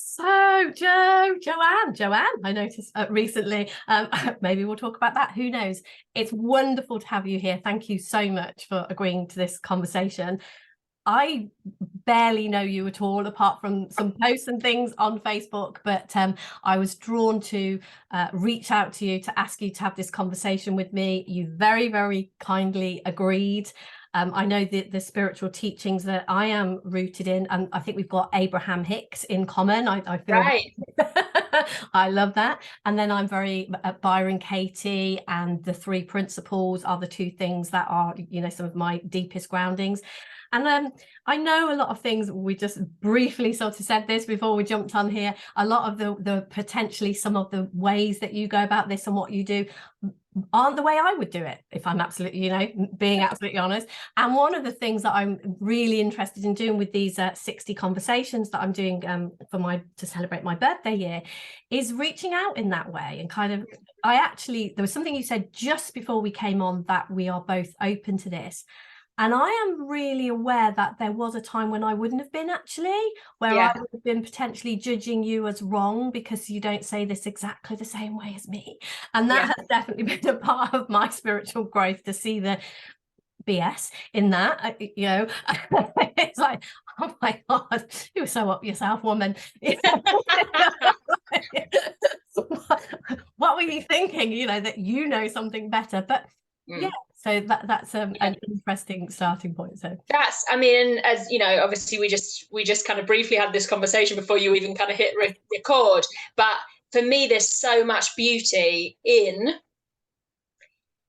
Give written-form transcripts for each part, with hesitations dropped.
So, Joanne, I noticed recently, maybe we'll talk about that. Who knows? It's wonderful to have you here. Thank you so much for agreeing to this conversation. I barely know you at all, apart from some posts and things on Facebook, but I was drawn to reach out to you to ask you to have this conversation with me. You very, very kindly agreed. I know the spiritual teachings that I am rooted in, and I think we've got Abraham Hicks in common. I feel Right. I love that. And then I'm very Byron Katie, and the three principles are the two things that are, some of my deepest groundings. And I know a lot of things. We just briefly sort of said this before we jumped on here. A lot of the potentially some of the ways that you go about this and what you do aren't the way I would do it, if I'm absolutely, being absolutely honest. And one of the things that I'm really interested in doing with these 60 conversations that I'm doing to celebrate my birthday year is reaching out in that way. And kind of, there was something you said just before we came on, that we are both open to this. And I am really aware that there was a time when I wouldn't have been, actually, where I would have been potentially judging you as wrong because you don't say this exactly the same way as me. And that has definitely been a part of my spiritual growth, to see the BS in that. It's like, oh my God, you were so up yourself, woman. What were you thinking, that you know something better? But yeah, so that's an interesting starting point. So that's, I mean, as you know, obviously we just kind of briefly had this conversation before you even kind of hit record. But for me, there's so much beauty in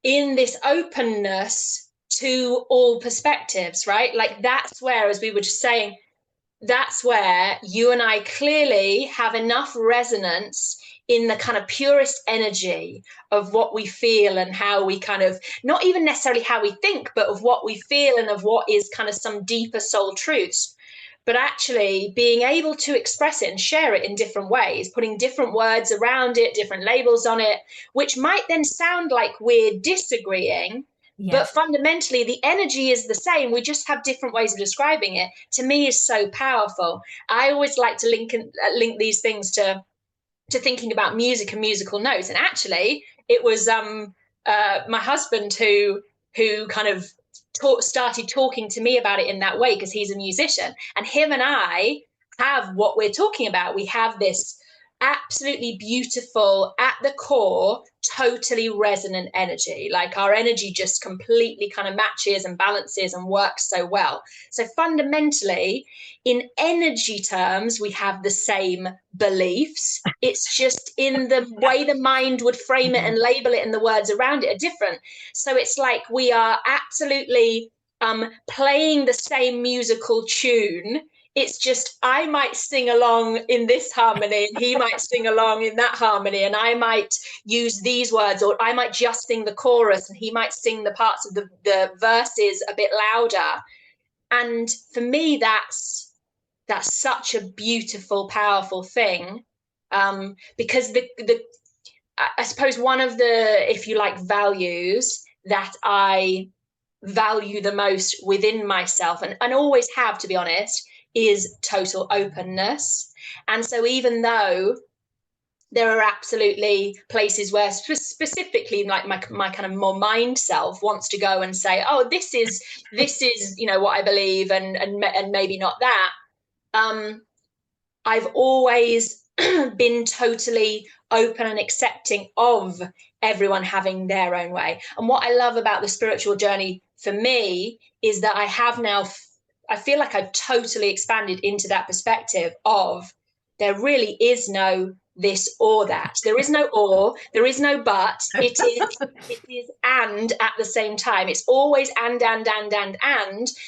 this openness to all perspectives, right? Like that's where, as we were just saying, that's where you and I clearly have enough resonance in the kind of purest energy of what we feel and how we kind of, not even necessarily how we think, but of what we feel and of what is kind of some deeper soul truths. But actually being able to express it and share it in different ways, putting different words around it, different labels on it, which might then sound like we're disagreeing, but fundamentally the energy is the same. We just have different ways of describing it. To me, is so powerful. I always like to link these things to thinking about music and musical notes. And actually, it was my husband who kind of started talking to me about it in that way, because he's a musician, and him and I have what we're talking about. We have this absolutely beautiful, at the core, totally resonant energy. Like our energy just completely kind of matches and balances and works so well. So fundamentally, in energy terms, we have the same beliefs. It's just in the way the mind would frame it and label it, and the words around it are different. So it's like we are absolutely playing the same musical tune. It's just I might sing along in this harmony and he might sing along in that harmony, and I might use these words, or I might just sing the chorus and he might sing the parts of the verses a bit louder. And for me, that's such a beautiful, powerful thing, because I suppose one of the, if you like, values that I value the most within myself, and always have, to be honest, is total openness. And so even though there are absolutely places where specifically like my kind of more mind self wants to go and say, oh, this is what I believe, and maybe not that, I've always been totally open and accepting of everyone having their own way. And what I love about the spiritual journey for me is that I feel like I've totally expanded into that perspective of there really is no this or that. There is no or, there is no but. It is and at the same time. It's always and.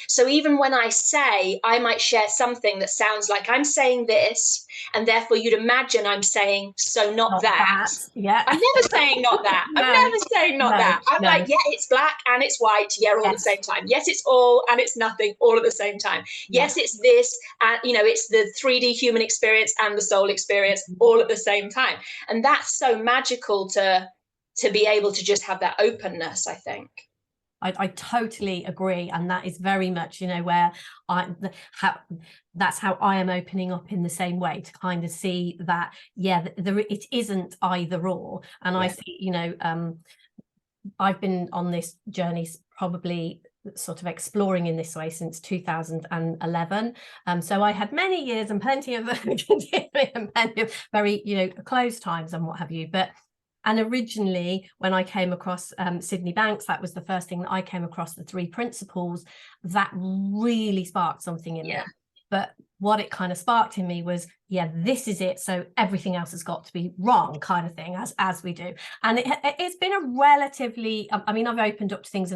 So even when I say, I might share something that sounds like I'm saying this, and therefore you'd imagine I'm saying, so not that. Yeah. I'm never saying not that. No, I'm never saying not that. I'm like, yeah, it's black and it's white, yeah, all at the same time. Yes, it's all and it's nothing, all at the same time. Yes, it's this, and it's the 3D human experience and the soul experience all at the same time. And that's so magical to be able to just have that openness, I think. I totally agree, and that is very much, you know, where that's how I am opening up in the same way, to kind of see that, yeah, it isn't either or. And I see, you know, I've been on this journey probably sort of exploring in this way since 2011. So I had many years and plenty of and plenty of very, you know, close times and what have you. And originally, when I came across Sydney Banks, that was the first thing that I came across, the 3 principles, that really sparked something in me. But what it kind of sparked in me was, yeah, this is it. So everything else has got to be wrong, kind of thing, as we do. And it's been a relatively, I mean, I've opened up things,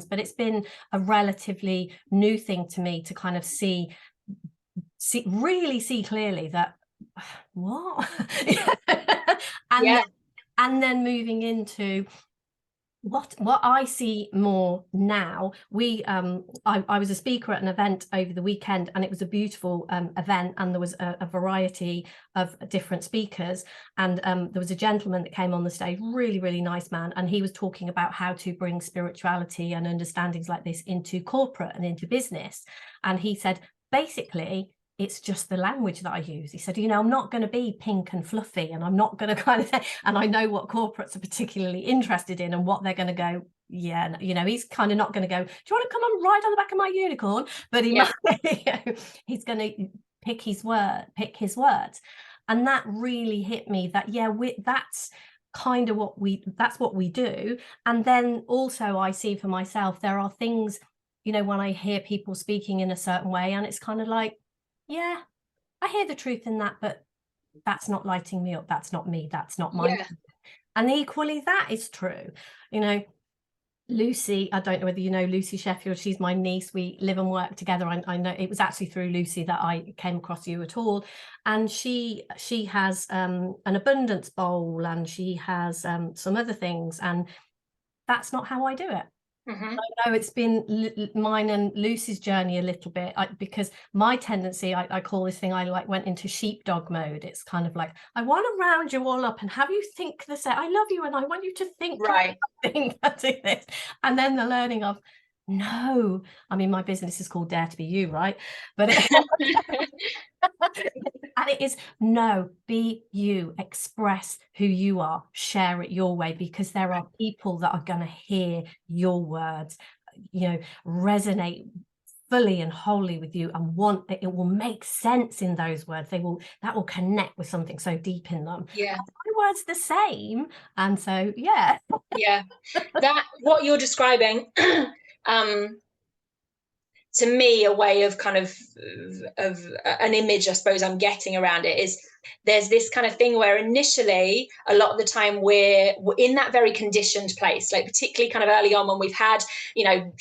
but it's been a relatively new thing to me to kind of really see clearly that, what? And then moving into what I see more now. I was a speaker at an event over the weekend, and it was a beautiful event, and there was a variety of different speakers, and there was a gentleman that came on the stage, really nice man, and he was talking about how to bring spirituality and understandings like this into corporate and into business. And he said, basically, it's just the language that I use. He said, you know, I'm not going to be pink and fluffy, and I'm not going to kind of say, and I know what corporates are particularly interested in and what they're going to go, yeah, you know, he's kind of not going to go, do you want to come on ride on the back of my unicorn? But he might, you know, he's going to pick his words. And that really hit me, that, yeah, that's kind of what we do. And then also I see for myself, there are things, you know, when I hear people speaking in a certain way, and it's kind of like, yeah, I hear the truth in that, but that's not lighting me up. That's not me. That's not mine. And equally, that is true. You know, Lucy, I don't know whether you know Lucy Sheffield, she's my niece. We live and work together. I know it was actually through Lucy that I came across you at all. And she has an abundance bowl, and she has some other things, and that's not how I do it. I know it's been mine and Lucy's journey a little bit, because my tendency, I call this thing, I like went into sheepdog mode. It's kind of like, I want to round you all up and have you think the same. I love you and I want you to think right. This. And then the learning of, no, I mean, my business is called Dare to Be You, right? But and it is, no, be you, express who you are, share it your way, because there are people that are going to hear your words, you know, resonate fully and wholly with you, and it will make sense in those words. That will connect with something so deep in them. Yeah, my words the same. And so yeah, that what you're describing to me, a way of kind of an image, I suppose, I'm getting around it is, there's this kind of thing where initially, a lot of the time, we're in that very conditioned place, like particularly kind of early on when we've had, you know,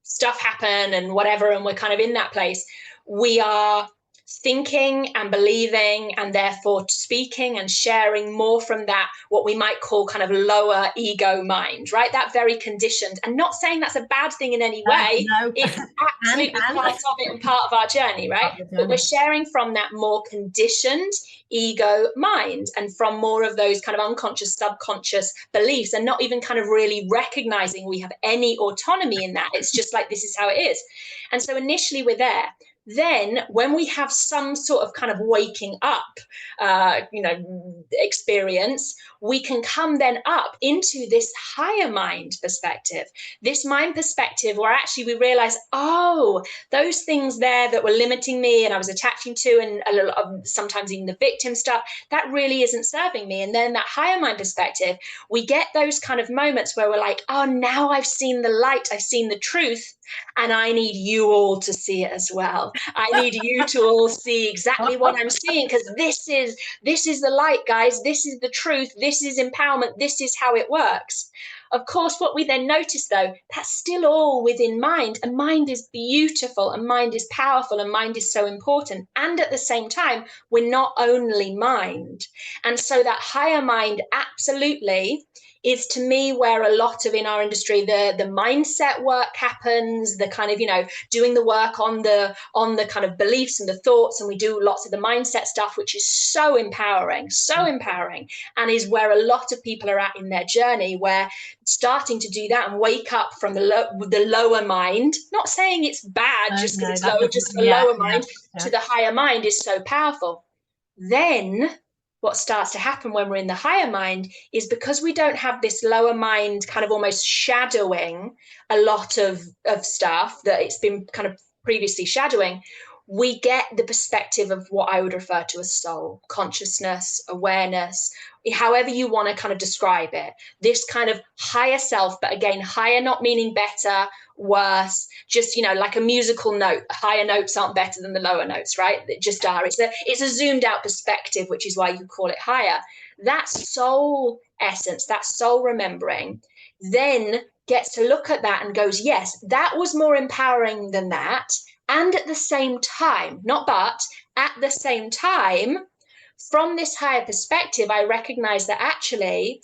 stuff happen and whatever, and we're kind of in that place. We are thinking and believing and therefore speaking and sharing more from that, what we might call kind of lower ego mind, right? That very conditioned, and not saying that's a bad thing in any way. No. It's absolutely part of it and part of our journey, right? But we're sharing from that more conditioned ego mind, and from more of those kind of unconscious, subconscious beliefs, and not even kind of really recognizing we have any autonomy in that. It's just like, this is how it is. And so initially we're there. Then when we have some sort of kind of waking up, experience, we can come then up into this higher mind perspective, this mind perspective where actually we realize, oh, those things there that were limiting me and I was attaching to, and a little of sometimes even the victim stuff, that really isn't serving me. And then that higher mind perspective, we get those kind of moments where we're like, oh, now I've seen the light, I've seen the truth, and I need you all to see it as well. I need you to all see exactly what I'm seeing, because this is the light, guys. This is the truth. This is empowerment. This is how it works. Of course, what we then notice, though, that's still all within mind, and mind is beautiful, and mind is powerful, and mind is so important. And at the same time, we're not only mind. And so that higher mind absolutely is to me where a lot of in our industry the mindset work happens, the kind of, you know, doing the work on the kind of beliefs and the thoughts, and we do lots of the mindset stuff, which is so empowering, and is where a lot of people are at in their journey, where starting to do that and wake up from the lower mind, not saying it's bad just because No, it's that lower, doesn't, just the yeah, lower yeah, mind, yeah. to the higher mind, is so powerful. Then what starts to happen when we're in the higher mind is, because we don't have this lower mind kind of almost shadowing a lot of stuff that it's been kind of previously shadowing, we get the perspective of what I would refer to as soul, consciousness, awareness, however you want to kind of describe it. This kind of higher self, but again, higher not meaning better, worse, just, you know, like a musical note. Higher notes aren't better than the lower notes, right? They just are. It's a zoomed out perspective, which is why you call it higher. That soul essence, that soul remembering, then gets to look at that and goes, yes, that was more empowering than that. And at the same time, not but, at the same time, from this higher perspective, I recognize that actually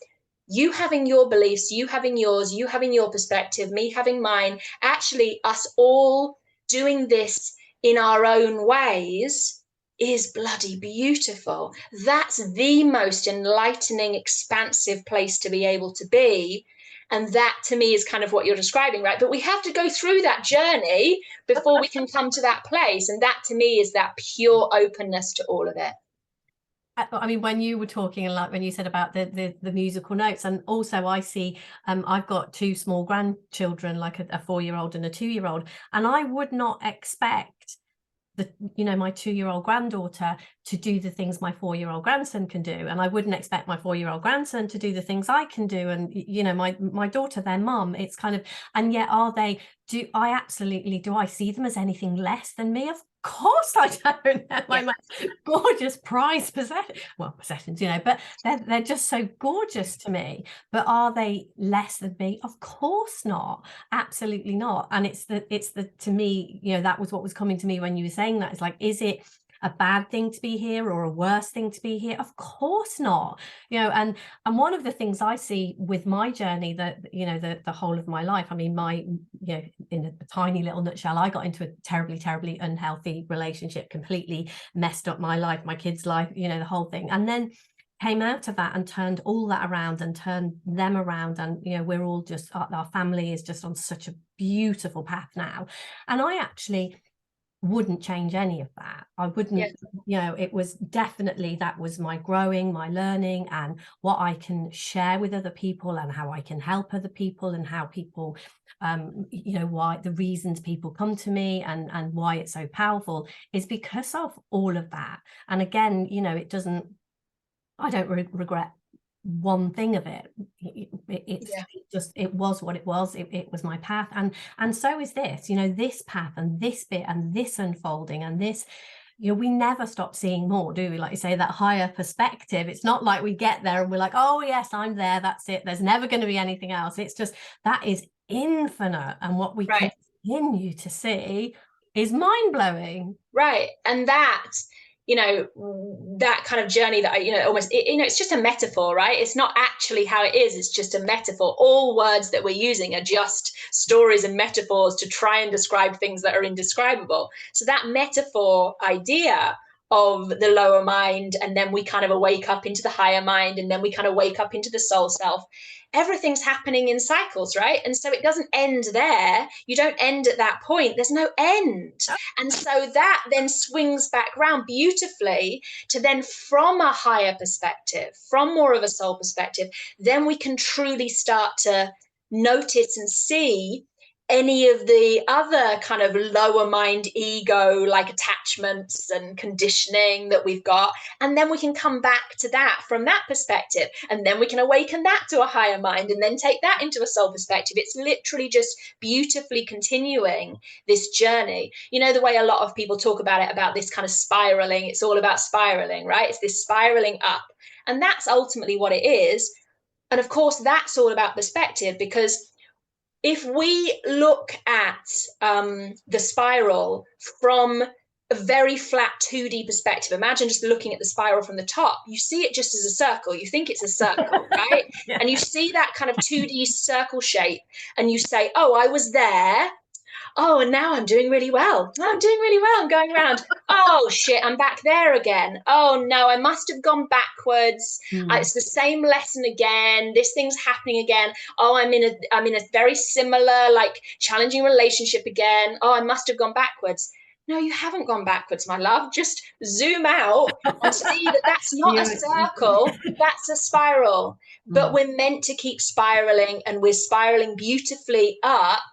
you having your beliefs, you having yours, you having your perspective, me having mine, actually us all doing this in our own ways is bloody beautiful. That's the most enlightening, expansive place to be able to be. And that to me is kind of what you're describing, right? But we have to go through that journey before we can come to that place. And that to me is that pure openness to all of it. I mean, when you were talking, and like when you said about the musical notes, and also I see, I've got two small grandchildren, like a 4-year-old and a 2-year-old, and I would not expect my 2-year-old granddaughter to do the things my 4-year-old grandson can do, and I wouldn't expect my 4-year-old grandson to do the things I can do. And my daughter, their mum, it's kind of, and yet do I see them as anything less than me? Of course I don't. My gorgeous prized possessions, but they're just so gorgeous to me. But are they less than me? Of course not. Absolutely not. And it's the to me, that was what was coming to me when you were saying that. It's like, is it a bad thing to be here or a worse thing to be here? Of course not. And one of the things I see with my journey, that the whole of my life, I mean, in a tiny little nutshell, I got into a terribly unhealthy relationship, completely messed up my life, my kids' life, the whole thing, and then came out of that and turned all that around and turned them around. And we're all just, our family is just on such a beautiful path now. And I actually wouldn't change any of that. I wouldn't, it was definitely, that was my growing, my learning, and what I can share with other people, and how I can help other people, and how people, why the reasons people come to me, and why it's so powerful is because of all of that. And again, I don't regret one thing of it. It was what it was. It was my path, and so is this, this path, and this bit, and this unfolding, and this, we never stop seeing more, do we? Like you say, that higher perspective. It's not like we get there and we're like, oh yes, I'm there, that's it, there's never going to be anything else. It's just, that is infinite, and what we continue to see is mind-blowing. Right. And that, that kind of journey that I, almost, it's just a metaphor, right? It's not actually how it is. It's just a metaphor. All words that we're using are just stories and metaphors to try and describe things that are indescribable. So that metaphor idea of the lower mind, and then we kind of wake up into the higher mind, and then we kind of wake up into the soul self. Everything's happening in cycles, right? And so it doesn't end there. You don't end at that point. There's no end. And so that then swings back around beautifully to then, from a higher perspective, from more of a soul perspective, then we can truly start to notice and see any of the other kind of lower mind ego, like attachments and conditioning that we've got. And then we can come back to that from that perspective. And then we can awaken that to a higher mind, and then take that into a soul perspective. It's literally just beautifully continuing this journey. The way a lot of people talk about it, about this kind of spiraling, it's all about spiraling, right? It's this spiraling up. And that's ultimately what it is. And of course, that's all about perspective, because if we look at the spiral from a very flat 2D perspective, imagine just looking at the spiral from the top, you see it just as a circle. You think it's a circle, right? Yeah. And you see that kind of 2D circle shape and you say, oh, I was there. Oh, and now I'm doing really well. I'm doing really well. I'm going around. Oh, shit, I'm back there again. Oh, no, I must have gone backwards. It's the same lesson again. This thing's happening again. Oh, I'm in a very similar, like, challenging relationship again. Oh, I must have gone backwards. No, you haven't gone backwards, my love. Just zoom out and see that that's not a circle, that's a spiral. But we're meant to keep spiraling, and we're spiraling beautifully up,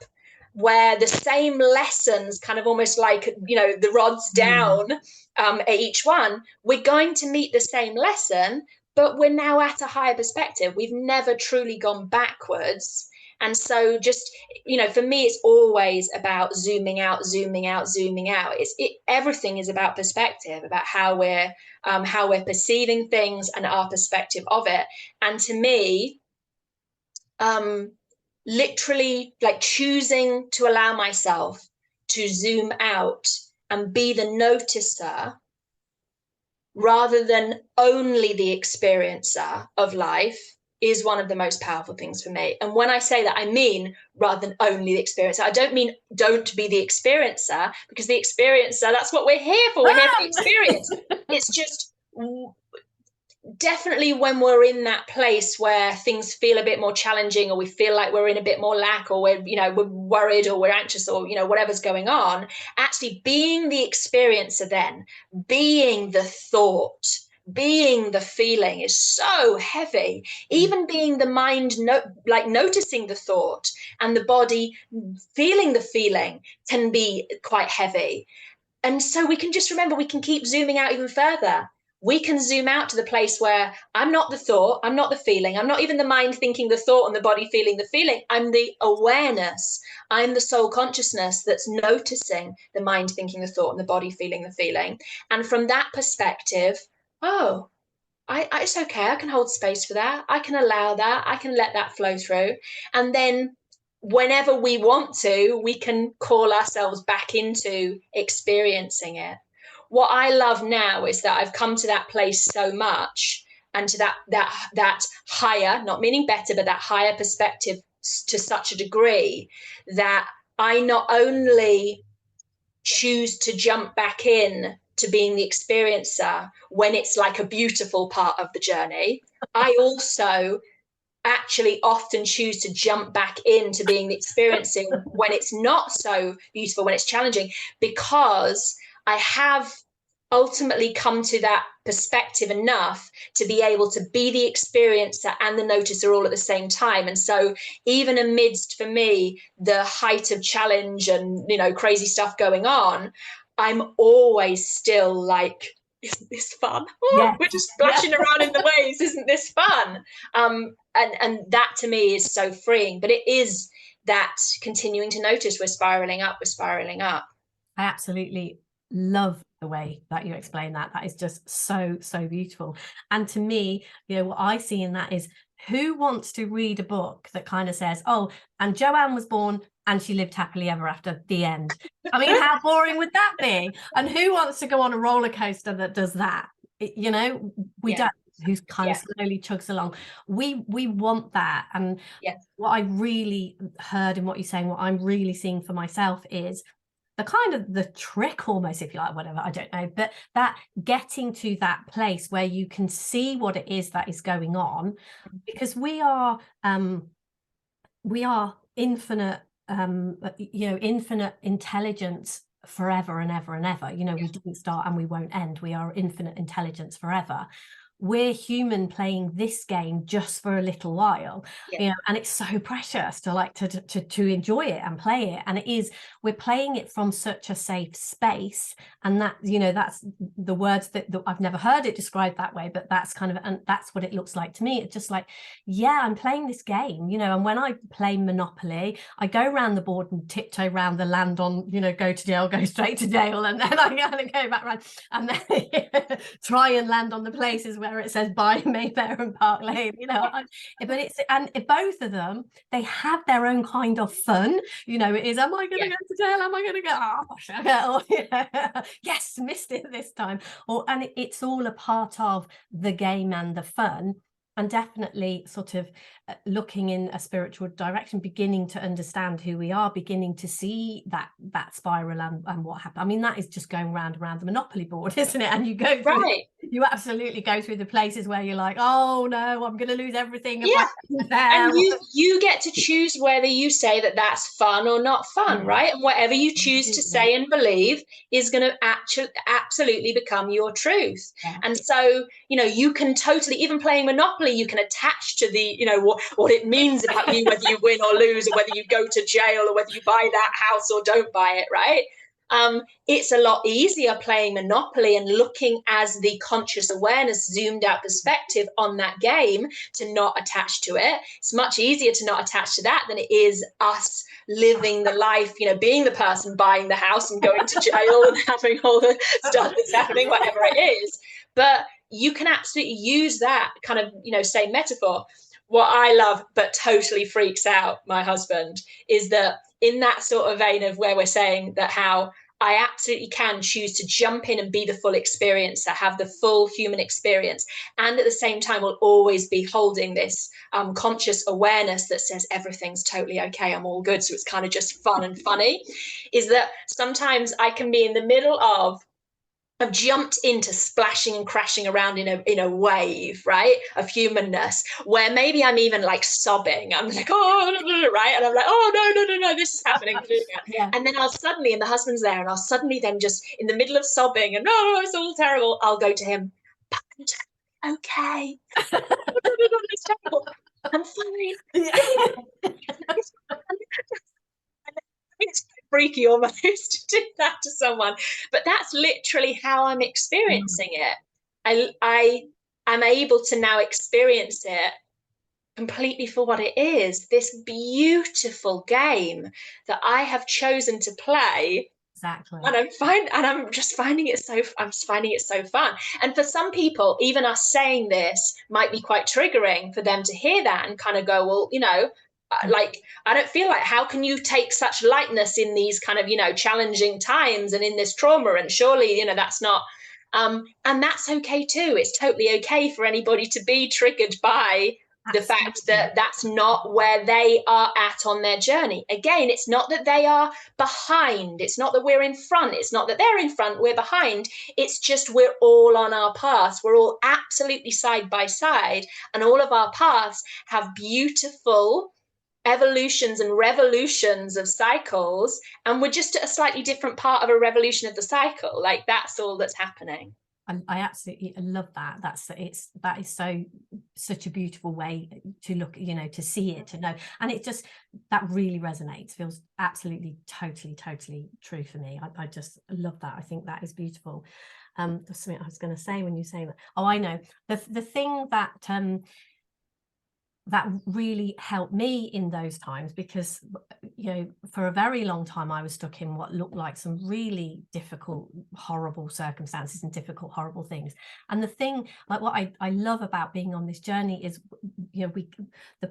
where the same lessons, kind of almost like, you know, the rods down at each one, we're going to meet the same lesson, but we're now at a higher perspective. We've never truly gone backwards. And so just, you know, for me, it's always about zooming out, zooming out, zooming out. Everything is about perspective, about how we're perceiving things and our perspective of it. And to me, literally, like, choosing to allow myself to zoom out and be the noticer rather than only the experiencer of life is one of the most powerful things for me. And when I say that, I mean rather than only the experiencer. I don't mean don't be the experiencer, because the experiencer, that's what we're here for. We're here for the experience. It's just definitely when we're in that place where things feel a bit more challenging, or we feel like we're in a bit more lack, or we're worried, or we're anxious, or whatever's going on, actually being the experiencer, then being the thought, being the feeling is so heavy. Even being the mind, noticing the thought, and the body feeling the feeling can be quite heavy. And so we can just remember, we can keep zooming out even further. We can zoom out to the place where I'm not the thought, I'm not the feeling, I'm not even the mind thinking the thought and the body feeling the feeling. I'm the awareness. I'm the soul consciousness that's noticing the mind thinking the thought and the body feeling the feeling. And from that perspective, oh, it's okay. I can hold space for that. I can allow that. I can let that flow through. And then whenever we want to, we can call ourselves back into experiencing it. What I love now is that I've come to that place so much, and to that higher, not meaning better, but that higher perspective to such a degree that I not only choose to jump back in to being the experiencer when it's like a beautiful part of the journey, I also actually often choose to jump back into being the experiencing when it's not so beautiful, when it's challenging, because I have ultimately come to that perspective enough to be able to be the experiencer and the noticer all at the same time. And so even amidst, for me, the height of challenge and crazy stuff going on, I'm always still like, isn't this fun? We're just splashing around in the waves. Isn't this fun? And that to me is so freeing. But it is that continuing to notice we're spiraling up, we're spiraling up. I absolutely love the way that you explain that. That is just so beautiful. And to me, what I see in that is, who wants to read a book that kind of says, oh, and Joanne was born and she lived happily ever after, the end? I mean, how boring would that be? And who wants to go on a roller coaster that does that? We don't. Who's kind of slowly chugs along. We want that. And what I really heard in what you're saying, what I'm really seeing for myself is the kind of the trick, almost, if you like, whatever, I don't know, but that getting to that place where you can see what it is that is going on, because we are infinite, infinite intelligence forever and ever and ever. We didn't start and we won't end. We are infinite intelligence forever. We're human playing this game just for a little while, and it's so precious to like to enjoy it and play it. And we're playing it from such a safe space, and that that's the words that I've never heard it described that way, but that's kind of, and that's what it looks like to me. It's just like, I'm playing this game, and when I play Monopoly, I go around the board and tiptoe around the land on, go to jail, go straight to jail, and then I kind of go back around and then try and land on the places where where it says by Mayfair and Park Lane, you know. But it's, and both of them, they have their own kind of fun, you know. It is, am I going to go to jail, am I going to go, oh sugar, or yeah, yes, missed it this time, or, and it's all a part of the game and the fun. And definitely sort of looking in a spiritual direction, beginning to understand who we are, beginning to see that spiral and what happened. I mean, that is just going round and round the Monopoly board, isn't it? And you go through, Right. you absolutely go through the places where you're like, oh no, I'm going to lose everything. Yeah. And you get to choose whether you say that that's fun or not fun, right? And whatever you choose to say and believe is going to absolutely become your truth. Yeah. And so, you know, you can totally, even playing Monopoly, you can attach to the, you know, what it means about you, whether you win or lose, or whether you go to jail, or whether you buy that house or don't buy it, right? It's a lot easier playing Monopoly and looking as the conscious awareness, zoomed out perspective on that game, to not attach to it. It's much easier to not attach to that than it is us living the life, you know, being the person buying the house and going to jail and having all the stuff that's happening, whatever it is. But you can absolutely use that kind of, you know, same metaphor. What I love, but totally freaks out my husband, is that in that sort of vein of where we're saying that how I absolutely can choose to jump in and be the full experiencer, have the full human experience, and at the same time will always be holding this conscious awareness that says everything's totally okay, I'm all good, so it's kind of just fun and funny, is that sometimes I can be in the middle of, I've jumped into splashing and crashing around in a wave, right, of humanness, where maybe I'm even like sobbing. I'm like, oh, right, and I'm like, oh no, this is happening. Yeah. And then I'll suddenly, and the husband's there, and I'll suddenly then just in the middle of sobbing and no, it's all terrible, I'll go to him, okay, it's terrible, I'm fine. It's freaky almost to do that to someone, but that's literally how I'm experiencing it. I am able to now experience it completely for what it is, this beautiful game that I have chosen to play. Exactly. And I'm just finding it so fun. And for some people, even us saying this might be quite triggering for them to hear that and kind of go, well, you know, like, I don't feel like, how can you take such lightness in these kind of, you know, challenging times and in this trauma? And surely, you know, that's not, and that's okay too. It's totally okay for anybody to be triggered by the fact that that's not where they are at on their journey. Again, it's not that they are behind. It's not that we're in front. It's not that they're in front, we're behind. It's just we're all on our paths. We're all absolutely side by side. And all of our paths have beautiful evolutions and revolutions of cycles, and we're just at a slightly different part of a revolution of the cycle. Like, that's all that's happening. I absolutely love that. That is such a beautiful way to look, you know, to see it, to know, and it just, that really resonates, feels absolutely totally true for me. I just love that. I think that is beautiful. There's something I was going to say when you say that. Oh, I know, the thing that that really helped me in those times, because, you know, for a very long time I was stuck in what looked like some really difficult, horrible circumstances and difficult, horrible things. And the thing, like, what I love about being on this journey is, you know,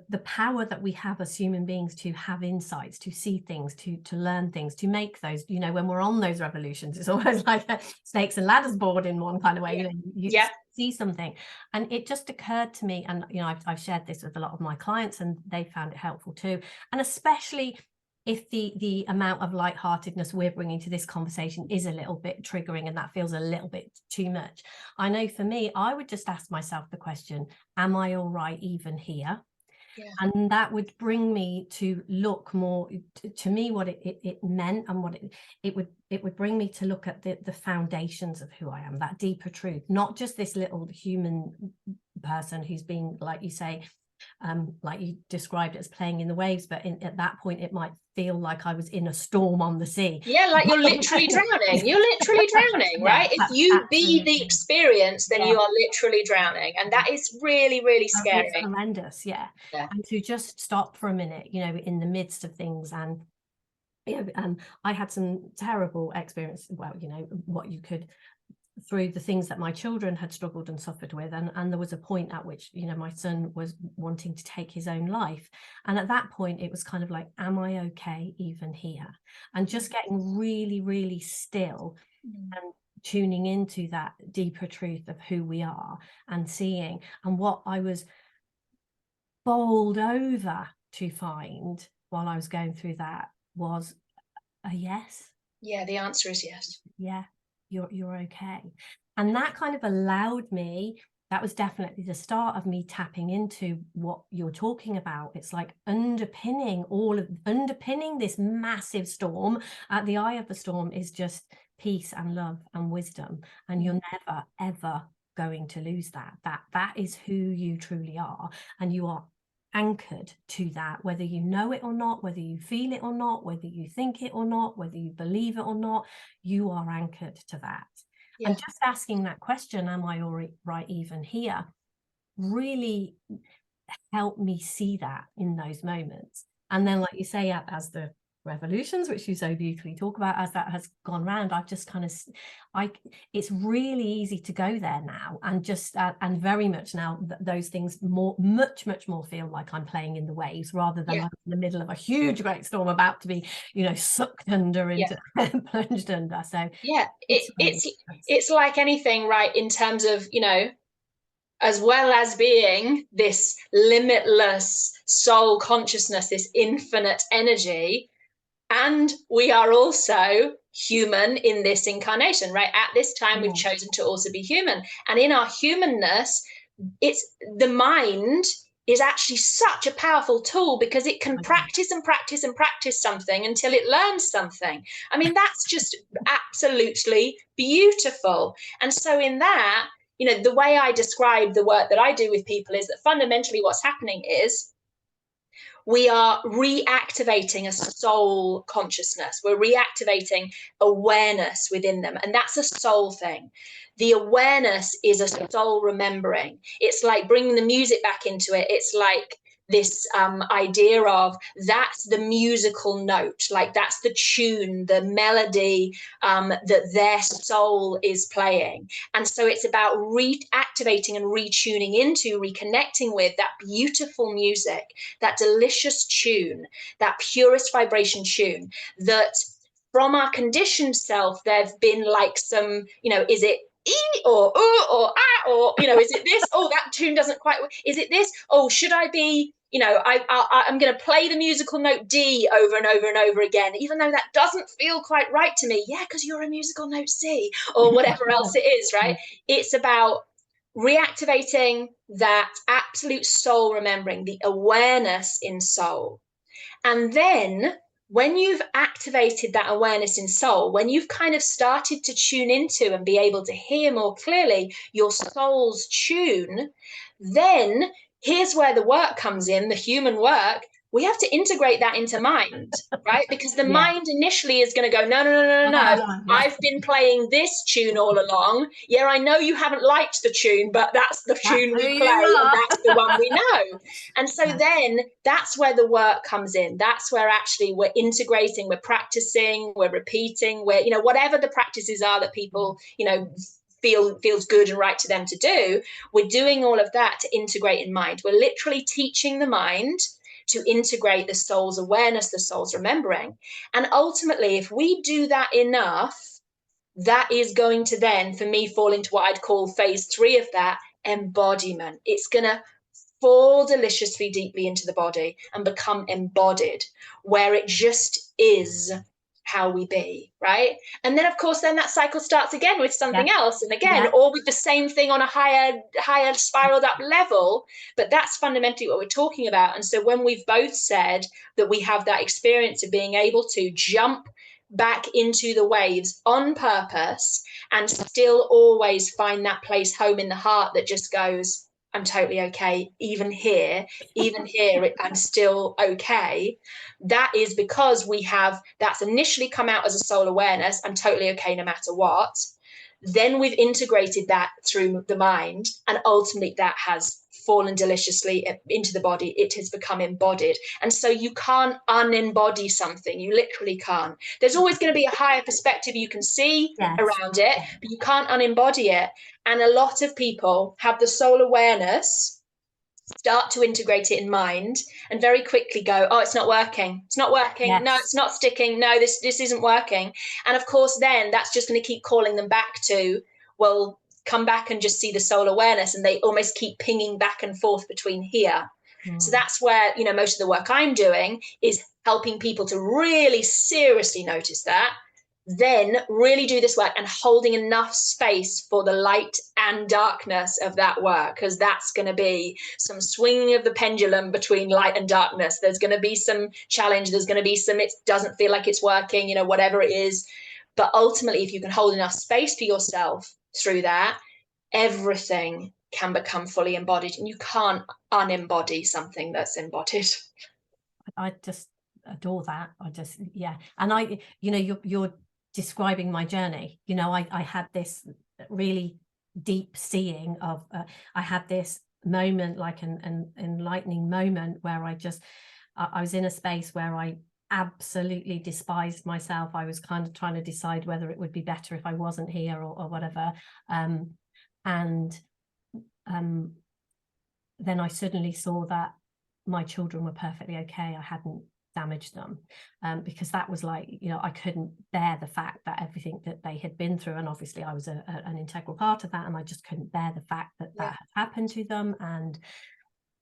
the power that we have as human beings to have insights, to see things, to learn things, to make those, you know, when we're on those revolutions, it's almost like a snakes and ladders board in one kind of way. You know, you see something, and it just occurred to me, and, you know, I've shared this with a lot of my clients and they found it helpful too, and especially if the amount of lightheartedness we're bringing to this conversation is a little bit triggering and that feels a little bit too much. I know for me, I would just ask myself the question, am I all right even here? Yeah. And that would bring me to look more to me what it meant, and what it would bring me to look at the foundations of who I am, that deeper truth, not just this little human person who's been, like you say, like you described it, as playing in the waves, but at that point it might feel like I was in a storm on the sea. Yeah, like you're literally drowning. You're literally drowning, right? If you be the experience, then you are literally drowning, and that is really, really scary. It's horrendous, and to just stop for a minute, you know, in the midst of things. And, you know, I had some terrible experience, well, you know, what you could through the things that my children had struggled and suffered with, and there was a point at which, you know, my son was wanting to take his own life, and at that point it was kind of like, am I okay even here? And just getting really, really still and tuning into that deeper truth of who we are, and seeing, and what I was bowled over to find while I was going through that was a yes. Yeah, the answer is yes. Yeah, you're okay. And that kind of allowed me, that was definitely the start of me tapping into what you're talking about. It's like underpinning this massive storm. At the eye of the storm is just peace and love and wisdom, and you're never ever going to lose that. That is who you truly are, and you are anchored to that, whether you know it or not, whether you feel it or not, whether you think it or not, whether you believe it or not, you are anchored to that. Yeah. And just asking that question, am I all right even here, really helped me see that in those moments. And then, like you say, as the revolutions, which you so beautifully talk about, as that has gone round, I've just kind of, it's really easy to go there now, and just and very much now those things much more feel like I'm playing in the waves, rather than like in the middle of a huge great storm about to be, you know, sucked under into plunged under. So yeah, it's like anything, right, in terms of, you know, as well as being this limitless soul consciousness, this infinite energy, and we are also human in this incarnation, right? At this time, we've chosen to also be human. And in our humanness, it's the mind is actually such a powerful tool, because it can practice and practice and practice something until it learns something. I mean, that's just absolutely beautiful. And so in that, you know, the way I describe the work that I do with people is that fundamentally what's happening is we are reactivating a soul consciousness. We're reactivating awareness within them. And that's a soul thing. The awareness is a soul remembering. It's like bringing the music back into it. It's like this idea of that's the musical note, like that's the tune, the melody that their soul is playing. And so it's about reactivating and retuning into, reconnecting with that beautiful music, that delicious tune, that purest vibration tune, that from our conditioned self, there've been like some, you know, is it E or or ah, or, you know, is it this? Oh, that tune doesn't quite, is it this? Oh, should I be, you know, I'm going to play the musical note D over and over and over again, even though that doesn't feel quite right to me. Yeah, because you're a musical note C, or whatever else it is, right? It's about reactivating that absolute soul remembering, the awareness in soul. And then when you've activated that awareness in soul, when you've kind of started to tune into and be able to hear more clearly your soul's tune, then here's where the work comes in, the human work. We have to integrate that into mind, right? Because the mind initially is going to go, no. I've been playing this tune all along. Yeah, I know you haven't liked the tune, but that's the tune we play, and that's the one we know. And so then that's where the work comes in. That's where actually we're integrating, we're practicing, we're repeating, we're, you know, whatever the practices are that people, you know, feels good and right to them to do, we're doing all of that to integrate in mind. We're literally teaching the mind to integrate the soul's awareness, the soul's remembering. And ultimately, if we do that enough, that is going to then, for me, fall into what I'd call phase 3 of that, embodiment. It's going to fall deliciously deeply into the body and become embodied, where it just is how we be, right? And then of course then that cycle starts again with something else, and again, or with the same thing on a higher spiraled up level. But that's fundamentally what we're talking about. And so when we've both said that we have that experience of being able to jump back into the waves on purpose and still always find that place home in the heart that just goes, I'm totally okay, even here, I'm still okay. That is because that's initially come out as a soul awareness, I'm totally okay no matter what. Then we've integrated that through the mind, and ultimately that has fallen deliciously into the body. It has become embodied. And so you can't unembody something. You literally can't. There's always going to be a higher perspective you can see around it, but you can't unembody it. And a lot of people have the soul awareness, start to integrate it in mind, and very quickly go, oh, it's not working. It's not working. Yes. No, it's not sticking. No, this isn't working. And of course, then that's just going to keep calling them back to, well, come back and just see the soul awareness. And they almost keep pinging back and forth between here. So that's where, you know, most of the work I'm doing is helping people to really seriously notice that, then really do this work and holding enough space for the light and darkness of that work, because that's going to be some swinging of the pendulum between light and darkness. There's going to be some challenge. There's going to be some, it doesn't feel like it's working, you know, whatever it is. But ultimately, if you can hold enough space for yourself through that, everything can become fully embodied, and you can't unembody something that's embodied. I just adore that. And I, you know, you're describing my journey. You know, I had this really deep seeing of I had this moment, like an enlightening moment, where I was in a space where I absolutely despised myself. I was kind of trying to decide whether it would be better if I wasn't here or whatever. Then I suddenly saw that my children were perfectly okay. I hadn't damaged them, because that was like, you know, I couldn't bear the fact that everything that they had been through, and obviously I was an integral part of that, and I just couldn't bear the fact that that had happened to them. And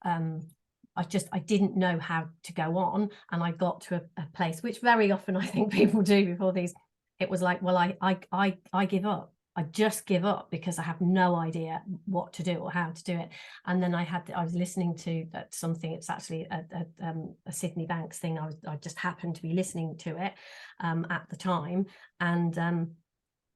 I didn't know how to go on, and I got to a place, which very often I think people do before these, it was like, well, I give up. I just give up, because I have no idea what to do or how to do it. And then I was listening to something, it's actually a Sydney Banks thing. I just happened to be listening to it at the time. And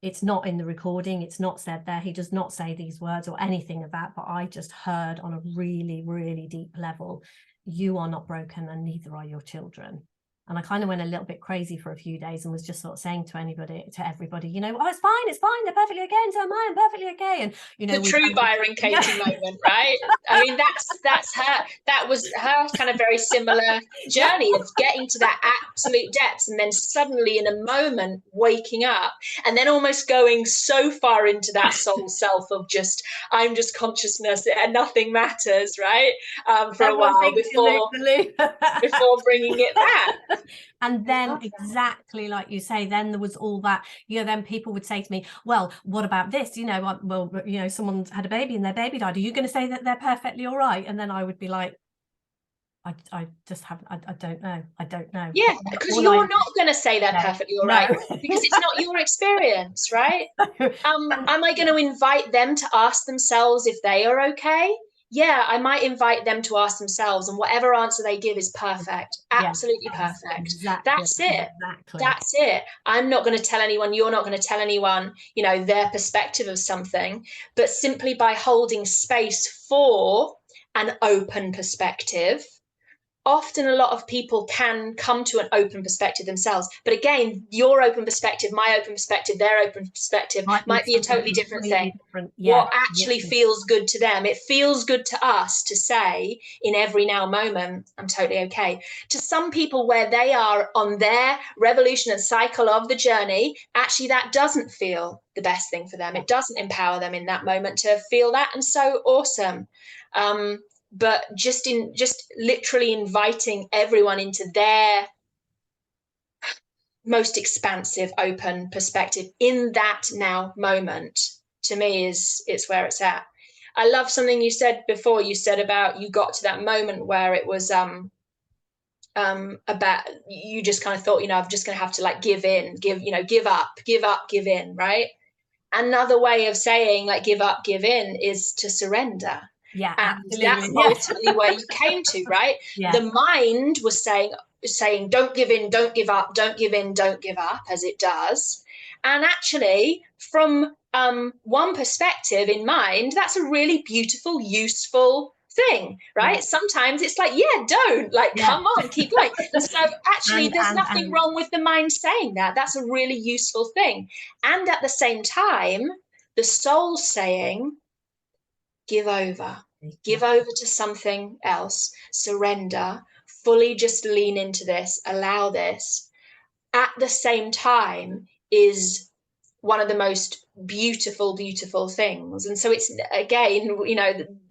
it's not in the recording. It's not said there. He does not say these words or anything of that, but I just heard on a really, really deep level, you are not broken and neither are your children. And I kind of went a little bit crazy for a few days and was just sort of saying to everybody, you know, oh, it's fine, they're perfectly okay, and so am I, I'm perfectly okay. And, you know, the true Byron Katie moment, right? I mean, that's her, that was her kind of very similar journey of getting to that absolute depths, and then suddenly in a moment waking up, and then almost going so far into that soul self of just, I'm just consciousness and nothing matters, right? For a while before bringing it back. And then exactly like you say, then there was all that, you know, then people would say to me, well, what about this? You know, well, you know, someone's had a baby and their baby died. Are you going to say that they're perfectly all right? And then I would be like, I just haven't, I don't know. I don't know. Yeah, because you're not going to say they're perfectly all right, because it's not your experience, right? Am I going to invite them to ask themselves if they are okay? Yeah, I might invite them to ask themselves, and whatever answer they give is perfect. Absolutely perfect. Exactly. That's it. Exactly. That's it. I'm not going to tell anyone, you're not going to tell anyone, you know, their perspective of something, but simply by holding space for an open perspective, often a lot of people can come to an open perspective themselves. But again, your open perspective, my open perspective, their open perspective might be a totally different thing. What actually feels good to them. It feels good to us to say in every now moment, I'm totally okay. To some people where they are on their revolution and cycle of the journey, actually that doesn't feel the best thing for them. It doesn't empower them in that moment to feel that. And so awesome. But just literally inviting everyone into their most expansive, open perspective in that now moment, to me it's where it's at. I love something you said before. You said about you got to that moment where it was about you just kind of thought, you know, I'm just going to have to like give up, give in, right? Another way of saying like give up, give in is to surrender. Yeah, and that's ultimately where you came to, right? The mind was saying don't give in, don't give up, don't give in, don't give up, as it does. And actually, from one perspective in mind, that's a really beautiful, useful thing, right? Sometimes it's like, don't, like, come on, keep going. And so actually there's nothing wrong with the mind saying that. That's a really useful thing. And at the same time, the soul saying, give over, give over to something else, surrender, fully just lean into this, allow this, at the same time is one of the most beautiful things. And so it's, again,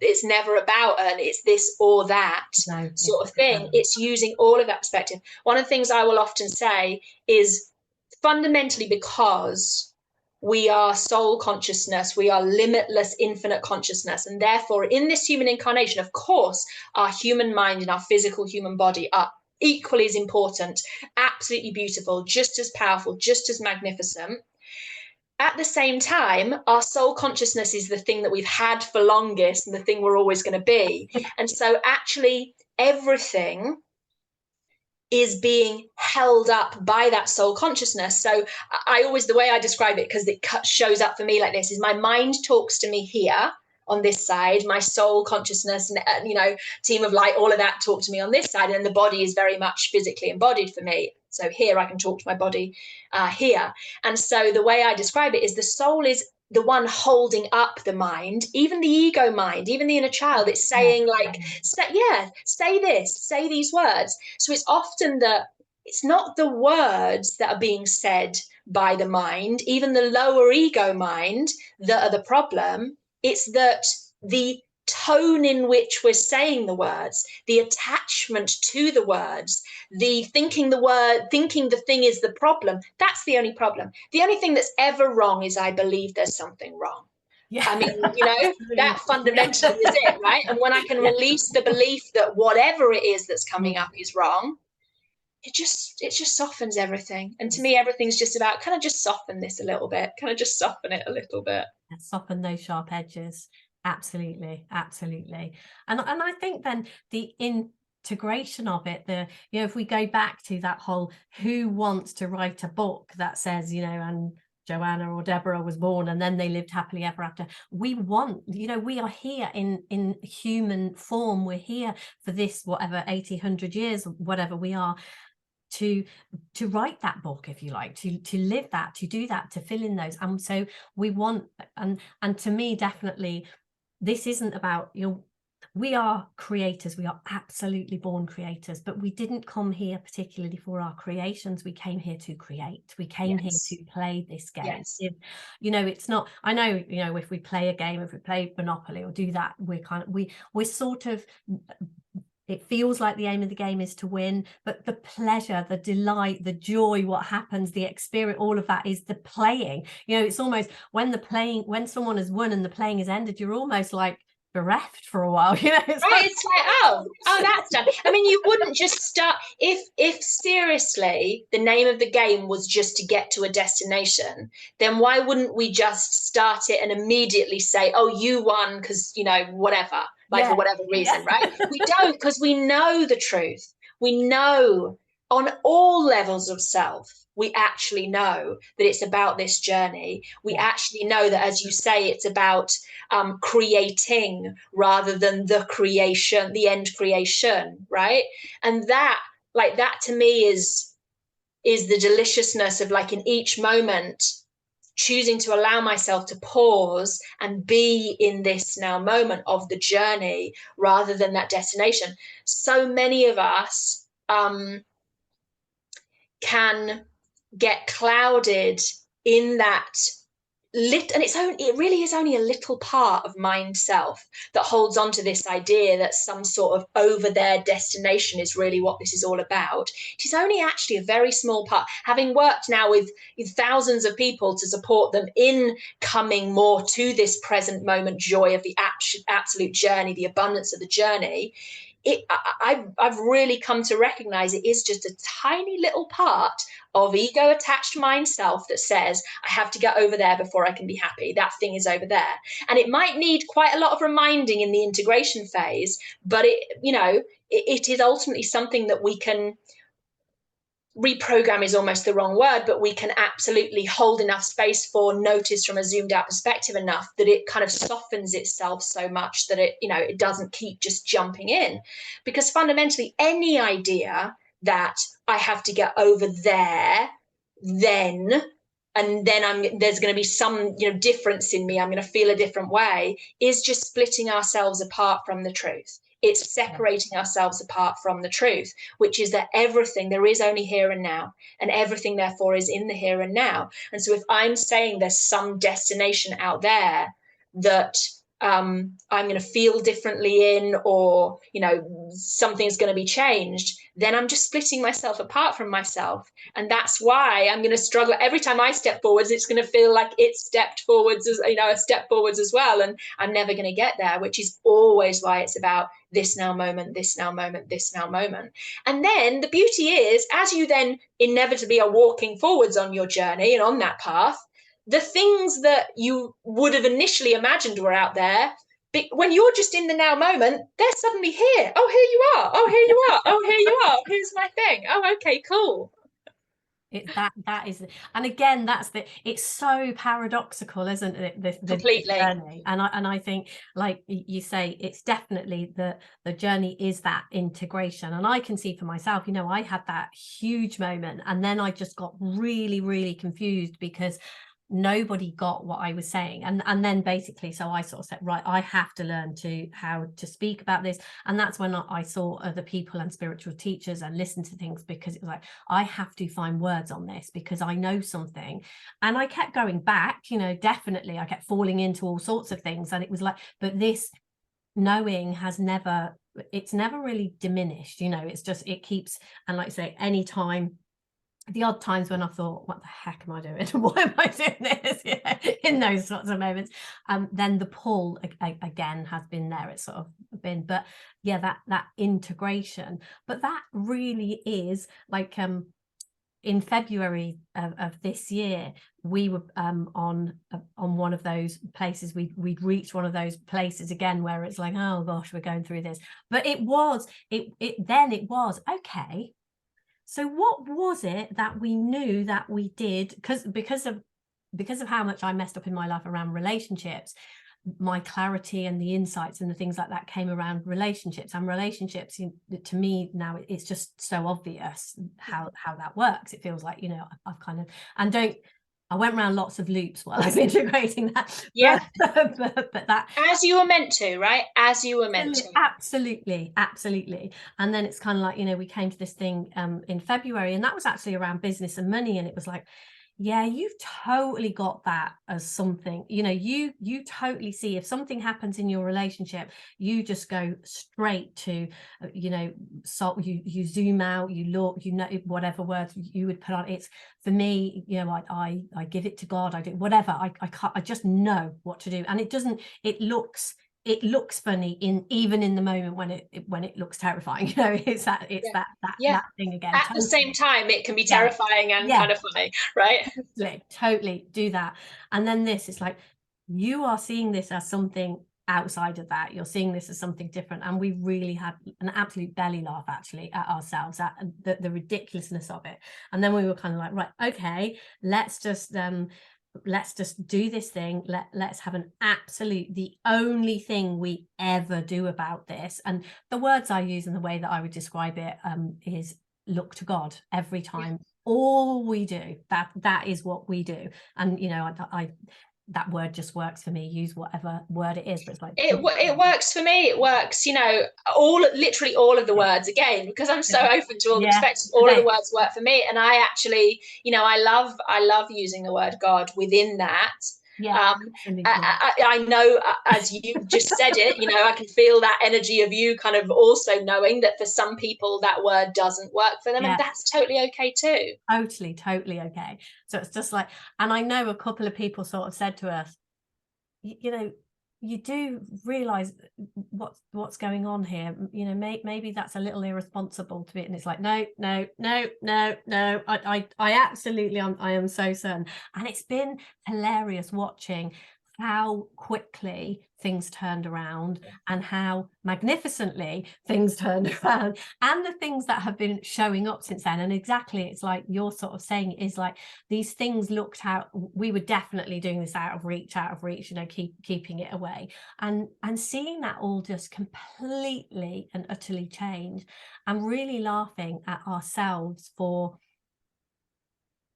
it's never about an it's this or that No, sort of thing. It's using all of that perspective. One of the things I will often say is, fundamentally, because we are soul consciousness, we are limitless infinite consciousness, and therefore in this human incarnation, of course, our human mind and our physical human body are equally as important, absolutely beautiful, just as powerful, just as magnificent. At the same time, our soul consciousness is the thing that we've had for longest and the thing we're always going to be. And so actually everything is being held up by that soul consciousness. So I always, the way I describe it, because it shows up for me like this, is my mind talks to me here on this side, my soul consciousness and team of light, all of that talk to me on this side, and the body is very much physically embodied for me. So here I can talk to my body here. And so the way I describe it is the soul is the one holding up the mind, even the ego mind, even the inner child. It's saying say this, say these words. So it's often that it's not the words that are being said by the mind, even the lower ego mind, that are the problem. It's that the tone in which we're saying the words, the attachment to the words, the thinking the thing is the problem. That's the only problem. The only thing that's ever wrong is I believe there's something wrong. Yeah. I mean, that fundamentally is it, right? And when I can release the belief that whatever it is that's coming up is wrong, it just softens everything. And to me, everything's just about, kind of just soften this a little bit, kind of just soften it a little bit. Soften those sharp edges. Absolutely. And I think then the integration of it, if we go back to that whole, who wants to write a book that says, and Joanna or Deborah was born and then they lived happily ever after. We want, we are here in human form. We're here for this, whatever, 80, 100 years, whatever we are, to write that book, if you like, to live that, to do that, to fill in those. And so we want, and to me, definitely, this isn't about, we are creators. We are absolutely born creators, but we didn't come here particularly for our creations. We came here to create. We came here to play this game. Yes. It's not, I know, if we play a game, if we play Monopoly or do that, we're sort of, it feels like the aim of the game is to win, but the pleasure, the delight, the joy, what happens, the experience, all of that is the playing. It's almost when someone has won and the playing is ended, you're almost like bereft for a while. It's like, oh, that's done. I mean, you wouldn't just start if seriously the name of the game was just to get to a destination, then why wouldn't we just start it and immediately say, oh, you won because whatever, for whatever reason, right? We don't, because we know the truth. We know on all levels of self, we actually know that it's about this journey. We actually know that, as you say, it's about creating rather than the creation, the end creation, right? And that to me is the deliciousness of, in each moment, choosing to allow myself to pause and be in this now moment of the journey rather than that destination. So many of us can get clouded in that and it really is only a little part of mind self that holds on to this idea that some sort of over there destination is really what this is all about. It is only actually a very small part. Having worked now with thousands of people to support them in coming more to this present moment joy of the absolute journey, the abundance of the journey, I've really come to recognize it is just a tiny little part of ego attached mind self that says I have to get over there before I can be happy. That thing is over there, and it might need quite a lot of reminding in the integration phase, but it is ultimately something that we can reprogram, is almost the wrong word, but we can absolutely hold enough space for, notice from a zoomed out perspective enough that it kind of softens itself so much that it doesn't keep just jumping in. Because fundamentally, any idea that I have to get over there, then and then there's going to be some, difference in me. I'm going to feel a different way, is just splitting ourselves apart from the truth. It's separating ourselves apart from the truth, which is that everything there is only here and now, and everything therefore is in the here and now. And so if I'm saying there's some destination out there that I'm going to feel differently in, or something's going to be changed, then I'm just splitting myself apart from myself. And that's why I'm going to struggle every time I step forwards. It's going to feel like it's stepped forwards, as a step forwards as well, and I'm never going to get there, which is always why it's about this now moment, this now moment, this now moment. And then the beauty is, as you then inevitably are walking forwards on your journey and on that path, the things that you would have initially imagined were out there, when you're just in the now moment, they're suddenly here. Oh, here you are. Oh, here you are. Oh, here you are. Here's my thing. Oh, okay, cool. It's that is, and again, it's so paradoxical, isn't it, the Completely. journey? And I think, like you say, it's definitely the journey is that integration. And I can see for myself, I had that huge moment, and then I just got really, really confused because nobody got what I was saying, and then basically, so I sort of said, right, I have to learn how to speak about this. And that's when I saw other people and spiritual teachers and listened to things, because it was like, I have to find words on this because I know something. And I kept going back, definitely I kept falling into all sorts of things, and it was like, but this knowing it's never really diminished, it's just, it keeps. And like I say, anytime, the odd times when I thought, what the heck am I doing? Why am I doing this? In those sorts of moments, then the pull again has been there. It's sort of been, but yeah, that integration. But that really is like, in February of this year, we were on one of those places. We'd reached one of those places again where it's like, oh gosh, we're going through this. But it was okay. So what was it that we knew that we did? Because of how much I messed up in my life around relationships, my clarity and the insights and the things like that came around relationships. And relationships, to me now, it's just so obvious how that works. It feels like, I've kind of, and I went around lots of loops while I was integrating that. Yeah. but that, as you were meant to, right? As you were meant to. Absolutely. And then it's kind of like, we came to this thing in February, and that was actually around business and money. And it was like, yeah, you've totally got that as something, you totally see if something happens in your relationship, you just go straight to, so you zoom out, you look, whatever words you would put on. It's, for me, I give it to God, I do whatever, I just know what to do. And it looks funny even in the moment when it looks terrifying. It's that thing again. At the same time, it can be terrifying and kind of funny, right? Totally do that. And then this is like, you are seeing this as something outside of that. You're seeing this as something different. And we really had an absolute belly laugh actually at ourselves, at the ridiculousness of it. And then we were kind of like, right, okay, let's just do this thing. Let's have the only thing we ever do about this. And the words I use and the way that I would describe it is look to God every time. All we do, that is what we do. And I that word just works for me. Use whatever word it is, but it's like it works for me. It works, literally all of the words, again, because I'm so open to all the perspectives. All of the words work for me, and I actually, I love using the word God within that. I know, as you just said it, I can feel that energy of you kind of also knowing that for some people that word doesn't work for them, and that's totally okay too. Totally okay. So it's just like, and I know a couple of people sort of said to us, you do realize what's going on here, maybe that's a little irresponsible to it. And it's like, no, I absolutely I am so certain. And it's been hilarious watching how quickly things turned around and how magnificently things turned around, and the things that have been showing up since then. And exactly, it's like you're sort of saying, is like these things looked out, we were definitely doing this out of reach, keeping it away, and seeing that all just completely and utterly change, and really laughing at ourselves for,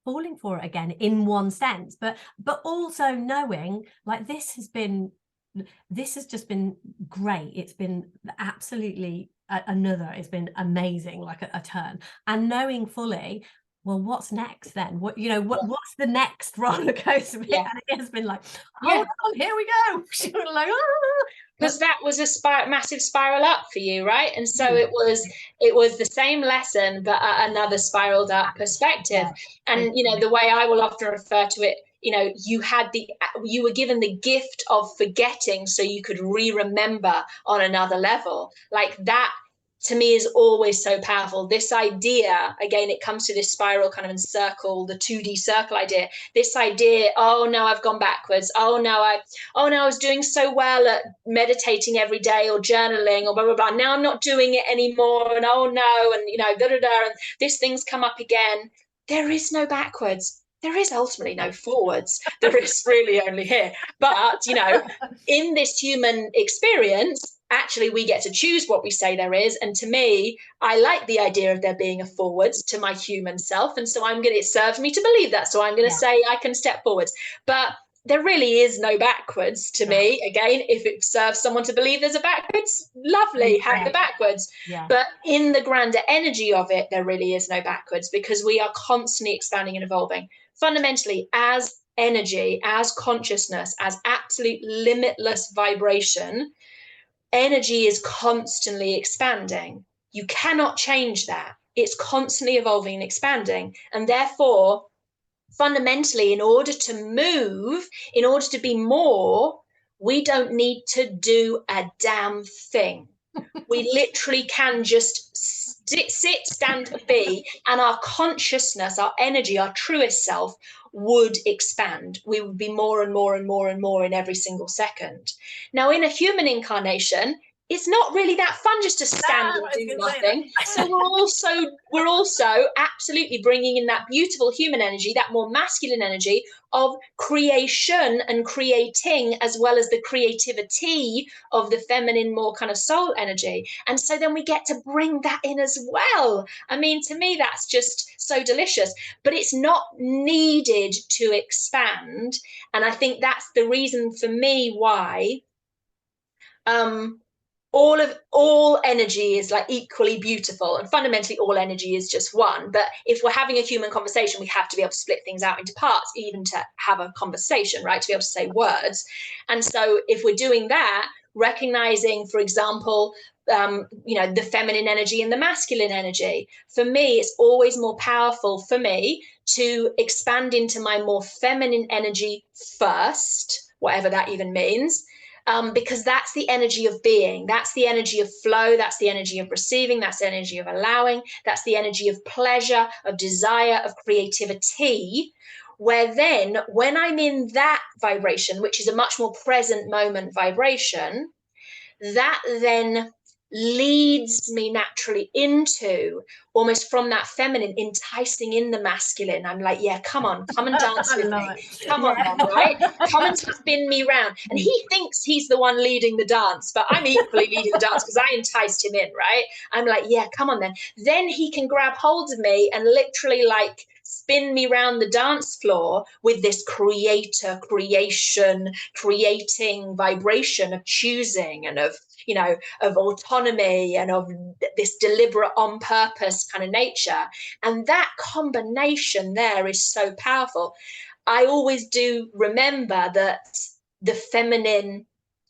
falling for it again in one sense, but also knowing like this has just been great. It's been absolutely it's been amazing, like a turn, and knowing fully, well, what's next then? What, you know, what's the next roller coaster? Yeah. And it has been like, hold on, here we go. Like, because that was a massive spiral up for you, right? And so it was the same lesson, but another spiraled up perspective. And you know, the way I will often refer to it, you know, you were given the gift of forgetting so you could remember on another level. Like that to me is always so powerful. This idea, again, it comes to this spiral kind of in circle, the 2D circle idea. This idea, oh no, I've gone backwards. Oh no, I was doing so well at meditating every day or journaling or blah blah blah. Now I'm not doing it anymore, and oh no, and you know, da da da, and this thing's come up again. There is no backwards. There is ultimately no forwards. There is really only here. But you know, in this human experience, actually we get to choose what we say there is. And to me, I like the idea of there being a forwards to my human self. And so it serves me to believe that. So I'm going to say I can step forwards. But there really is no backwards to me. Again, if it serves someone to believe there's a backwards, lovely, have the backwards. But in the grander energy of it, there really is no backwards, because we are constantly expanding and evolving. Fundamentally, as energy, as consciousness, as absolute limitless vibration, energy is constantly expanding. You cannot change that. It's constantly evolving and expanding. And therefore, fundamentally, in order to move, in order to be more, we don't need to do a damn thing. We literally can just sit, stand, and be, and our consciousness, our energy, our truest self would expand. We would be more and more and more and more in every single second. Now, in a human incarnation, it's not really that fun just to stand and do nothing. So we're also absolutely bringing in that beautiful human energy, that more masculine energy of creation and creating, as well as the creativity of the feminine, more kind of soul energy. And so then we get to bring that in as well. I mean, to me, that's just so delicious, but it's not needed to expand. And I think that's the reason for me why all energy is like equally beautiful, and fundamentally all energy is just one. But if we're having a human conversation, we have to be able to split things out into parts, even to have a conversation, right? To be able to say words. And so if we're doing that, recognizing, for example, you know, the feminine energy and the masculine energy, for me, it's always more powerful for me to expand into my more feminine energy first, whatever that even means. Because that's the energy of being, that's the energy of flow, that's the energy of receiving, that's the energy of allowing, that's the energy of pleasure, of desire, of creativity. Where then, when I'm in that vibration, which is a much more present moment vibration, that then leads me naturally into, almost from that feminine, enticing in the masculine. I'm like, yeah, come on, come and dance with me. Come on then, right? Come and spin me round. And he thinks he's the one leading the dance, but I'm equally leading the dance because I enticed him in, right? I'm like, yeah, come on then. Then he can grab hold of me and literally like spin me round the dance floor with this creating vibration of choosing and of, you know, of autonomy and of this deliberate on purpose kind of nature. And that combination there is so powerful. I always do remember that the feminine,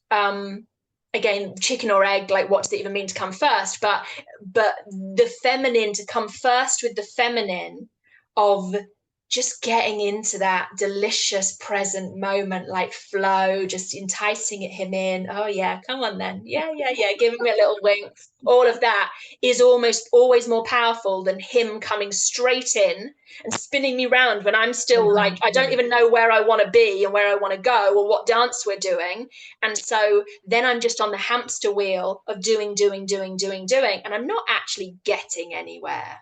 again, chicken or egg, like what does it even mean to come first? But the feminine, to come first with the feminine of just getting into that delicious present moment, like flow, just enticing him in. Oh yeah, come on then. Yeah. Giving me a little wink. All of that is almost always more powerful than him coming straight in and spinning me round when I'm still like, I don't even know where I want to be and where I want to go or what dance we're doing. And so then I'm just on the hamster wheel of doing. And I'm not actually getting anywhere.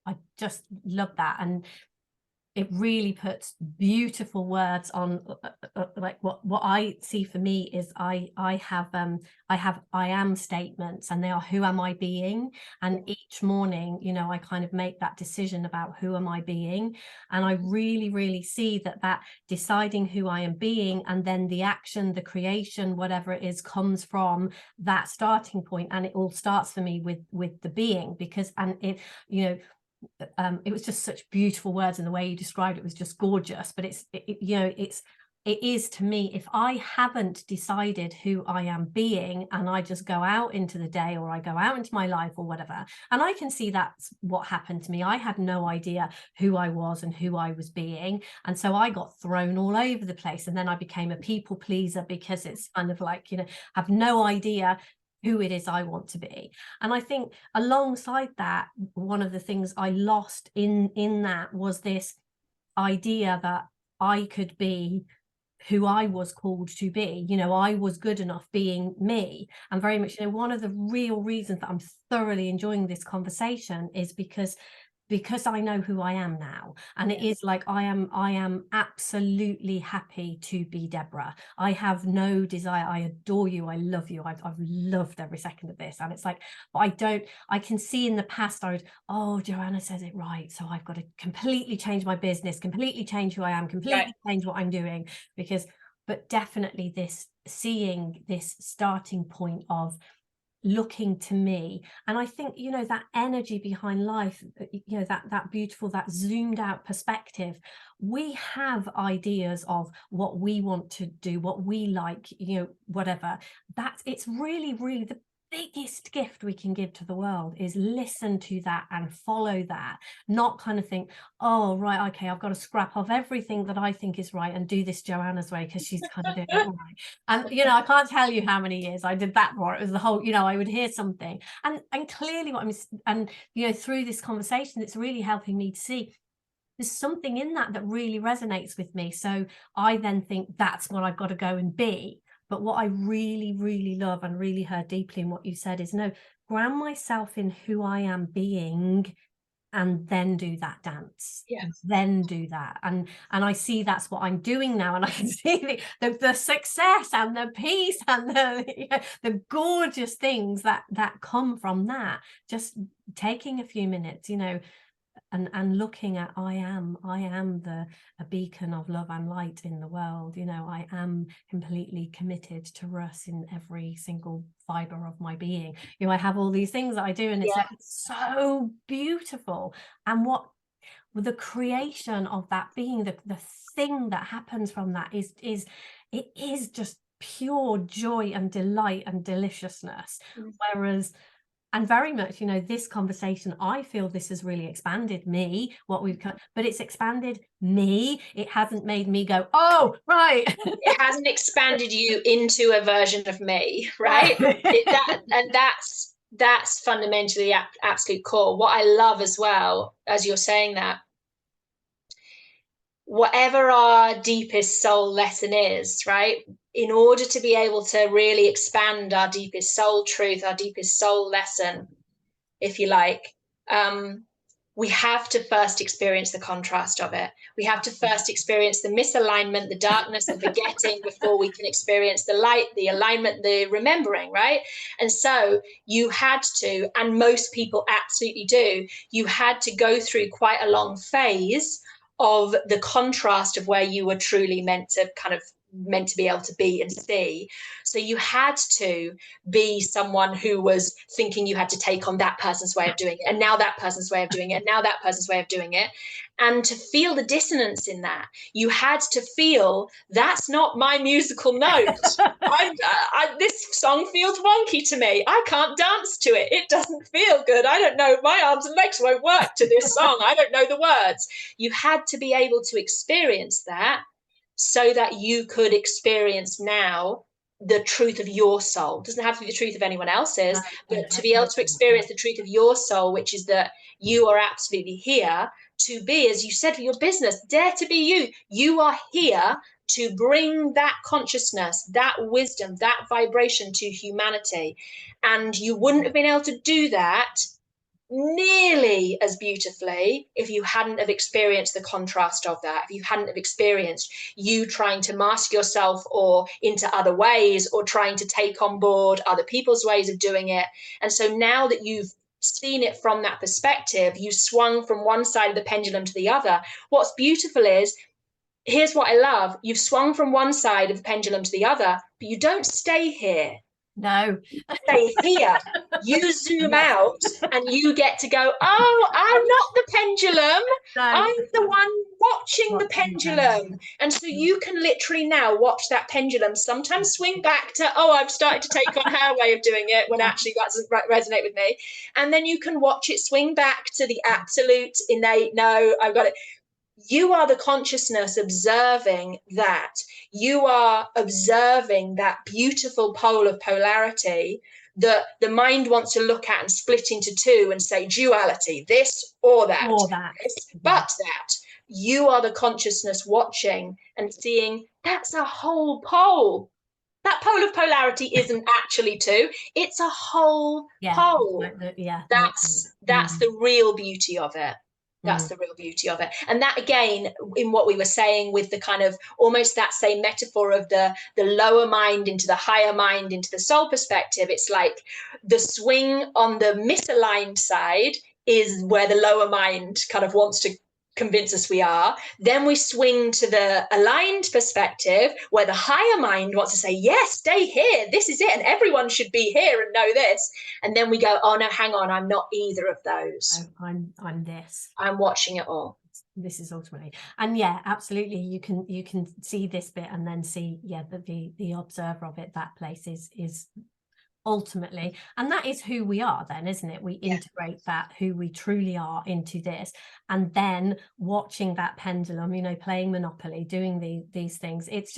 I just love that. And it really puts beautiful words on like what I see for me is I have I am statements, and they are, who am I being? And each morning, you know, I kind of make that decision about who am I being, and I really see that deciding who I am being, and then the action, the creation, whatever it is, comes from that starting point. And it all starts for me with the being, because, and it, you know, it was just such beautiful words, and the way you described it was just gorgeous. But you know, it is to me, if I haven't decided who I am being, and I just go out into the day, or I go out into my life or whatever, and I can see that's what happened to me. I had no idea who I was and who I was being, and so I got thrown all over the place, and then I became a people pleaser, because it's kind of like, you know, have no idea who it is I want to be. And I think alongside that, one of the things I lost in that was this idea that I could be who I was called to be. You know, I was good enough being me. And very much, you know, one of the real reasons that I'm thoroughly enjoying this conversation is because I know who I am now. And it is like, I am absolutely happy to be Deborah. I have no desire. I adore you. I love you. I've loved every second of this. And it's like, but I can see in the past, oh, Joanna says it right, so I've got to completely change my business, completely change who I am, completely change what I'm doing, but definitely this, seeing this starting point of looking to me. And I think, you know, that energy behind life, you know, that beautiful, that zoomed out perspective, we have ideas of what we want to do, what we like, you know, whatever. That it's really the biggest gift we can give to the world is listen to that and follow that, not kind of think, oh right, okay, I've got to scrap off everything that I think is right and do this Joanna's way because she's kind of doing it right. And you know, I can't tell you how many years I did that for. It was the whole, you know, I would hear something, and clearly what I'm, and you know, through this conversation, it's really helping me to see there's something in that really resonates with me. So I then think that's what I've got to go and be. But what I really love, and really heard deeply in what you said, is no, ground myself in who I am being, and then do that dance. Then do that. And I see that's what I'm doing now. And I can see the success and the peace and the gorgeous things that come from that. Just taking a few minutes, you know, and looking at, I am a beacon of love and light in the world. You know, I am completely committed to Russ in every single fiber of my being. You know, I have all these things that I do, and it's like so beautiful. And what the creation of that being, the thing that happens from that is it is just pure joy and delight and deliciousness. Whereas, and very much, you know, this conversation, I feel this has really expanded me, what we've got, but it's expanded me. It hasn't made me go, oh, right. It hasn't expanded you into a version of me, right? That's fundamentally the absolute core. What I love as well, as you're saying that, whatever our deepest soul lesson is, right? In order to be able to really expand our deepest soul truth, our deepest soul lesson, if you like, we have to first experience the contrast of it. We have to first experience the misalignment, the darkness, the forgetting before we can experience the light, the alignment, the remembering, right? And so you had to, and most people absolutely do, you had to go through quite a long phase of the contrast of where you were truly meant to be able to be and see. So you had to be someone who was thinking you had to take on that person's way of doing it, and now that person's way of doing it, and now that person's way of doing it. And to feel the dissonance in that, you had to feel, that's not my musical note. This song feels wonky to me. I can't dance to it. It doesn't feel good. I don't know. My arms and legs won't work to this song. I don't know the words. You had to be able to experience that so that you could experience now the truth of your soul. It doesn't have to be the truth of anyone else's, but to be able to experience the truth of your soul, which is that you are absolutely here to be, as you said, for your business, dare to be you. You are here to bring that consciousness, that wisdom, that vibration to humanity. And you wouldn't have been able to do that nearly as beautifully if you hadn't have experienced the contrast of that, if you hadn't have experienced you trying to mask yourself or into other ways, or trying to take on board other people's ways of doing it. And so now that you've seen it from that perspective, you swung from one side of the pendulum to the other. What's beautiful is, here's what I love, you've swung from one side of the pendulum to the other, but you don't stay here. No. Stay here. You zoom out and you get to go, oh, I'm not the pendulum. No. I'm the one watching the pendulum. Them. And so you can literally now watch that pendulum sometimes swing back to, oh, I've started to take on her way of doing it, when actually that doesn't resonate with me. And then you can watch it swing back to the absolute innate, no, I've got it. You are the consciousness observing that. You are observing that beautiful pole of polarity that the mind wants to look at and split into two and say duality, this or that, this, but that. You are the consciousness watching and seeing that's a whole pole. That pole of polarity isn't actually two, it's a whole pole. That's the real beauty of it. That's the real beauty of it. And that, again, in what we were saying with the kind of almost that same metaphor of the lower mind into the higher mind into the soul perspective, it's like the swing on the misaligned side is where the lower mind kind of wants to convince us we are. Then we swing to the aligned perspective where the higher mind wants to say, yes, stay here, this is it, and everyone should be here and know this. And then we go, oh no, hang on, I'm not either of those. I'm this. I'm watching it all. This is ultimately, and yeah, absolutely, you can see this bit and then see, yeah, the observer of it, that place is ultimately, and that is who we are then, isn't it? We integrate that, who we truly are, into this, and then watching that pendulum, you know, playing Monopoly, doing these things, it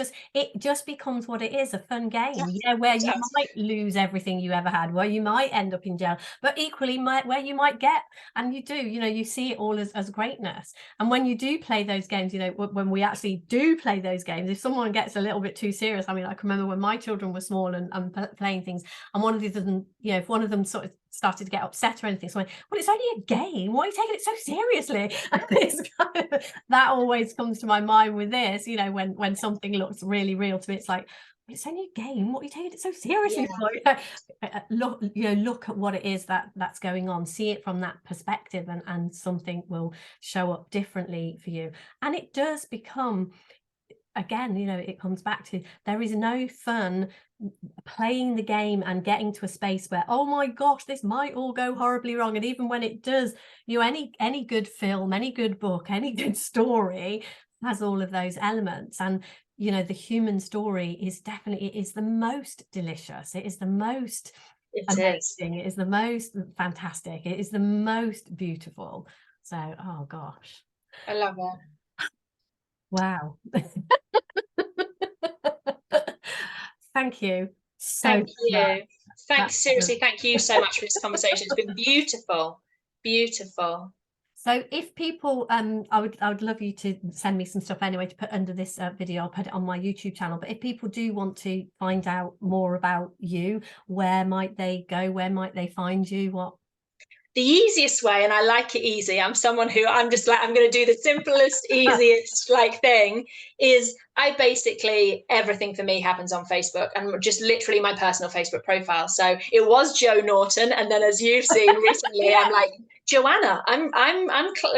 just becomes what it is, a fun game. Where you might lose everything you ever had, where you might end up in jail, but equally where you might get, and you do, you know, you see it all as greatness. And when you do play those games, you know, when we actually do play those games, if someone gets a little bit too serious, I mean, I can remember when my children were small and playing things, and one of them, you know, if one of them sort of started to get upset or anything, so I went, well, it's only a game, why are you taking it so seriously? And this kind of, that always comes to my mind with this, you know, when something looks really real to me, it's like, well, it's only a game, what are you taking it so seriously for? Look at what it is that's going on, see it from that perspective, and something will show up differently for you. And it does become, again, you know, it comes back to, there is no fun playing the game and getting to a space where, oh my gosh, this might all go horribly wrong. And even when it does, you know, any good film, any good book, any good story has all of those elements. And you know, the human story is definitely, it is the most delicious, it is the most amazing, it is the most fantastic, it is the most beautiful. So, oh gosh, I love it. Wow. Thank you. Thank you. Seriously, thank you so much for this conversation. It's been beautiful, beautiful. So if people, I would love you to send me some stuff anyway to put under this video. I'll put it on my YouTube channel. But if people do want to find out more about you, where might they go? Where might they find you? What? The easiest way, and I like it easy, I'm someone who I'm just like, I'm going to do the simplest, easiest like thing, is I basically, everything for me happens on Facebook, and just literally my personal Facebook profile. So it was Jo Naughton, and then as you've seen recently, I'm like, Joanna, I'm